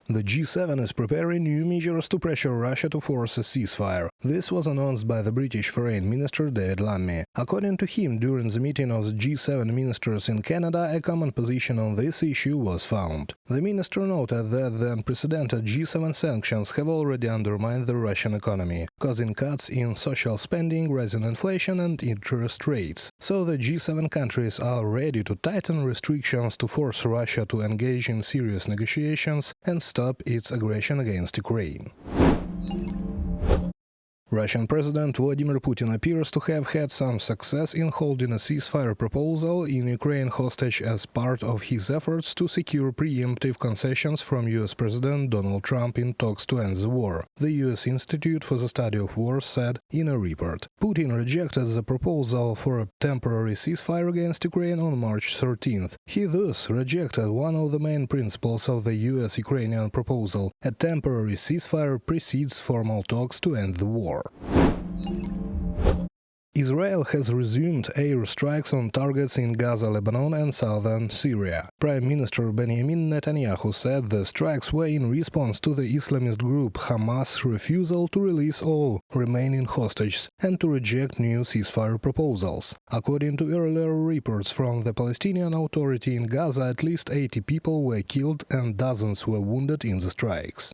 The G7 is preparing new measures to pressure Russia to force a ceasefire. This was announced by the British Foreign Minister David Lammy. According to him, during the meeting of the G7 ministers in Canada, a common position on this issue was found. The minister noted that the unprecedented G7 sanctions have already undermined the Russian economy, causing cuts in social spending, rising inflation and interest rates. So the G7 countries are ready to tighten restrictions to force Russia to engage in serious negotiations and stop its aggression against Ukraine. Russian President Vladimir Putin appears to have had some success in holding a ceasefire proposal in Ukraine hostage as part of his efforts to secure preemptive concessions from U.S. President Donald Trump in talks to end the war, the U.S. Institute for the Study of War said in a report. Putin rejected the proposal for a temporary ceasefire against Ukraine on March 13th. He thus rejected one of the main principles of the U.S.-Ukrainian proposal. A temporary ceasefire precedes formal talks to end the war. Israel has resumed air strikes on targets in Gaza, Lebanon and southern Syria. Prime Minister Benjamin Netanyahu said the strikes were in response to the Islamist group Hamas' refusal to release all remaining hostages and to reject new ceasefire proposals. According to earlier reports from the Palestinian Authority in Gaza, at least 80 people were killed and dozens were wounded in the strikes.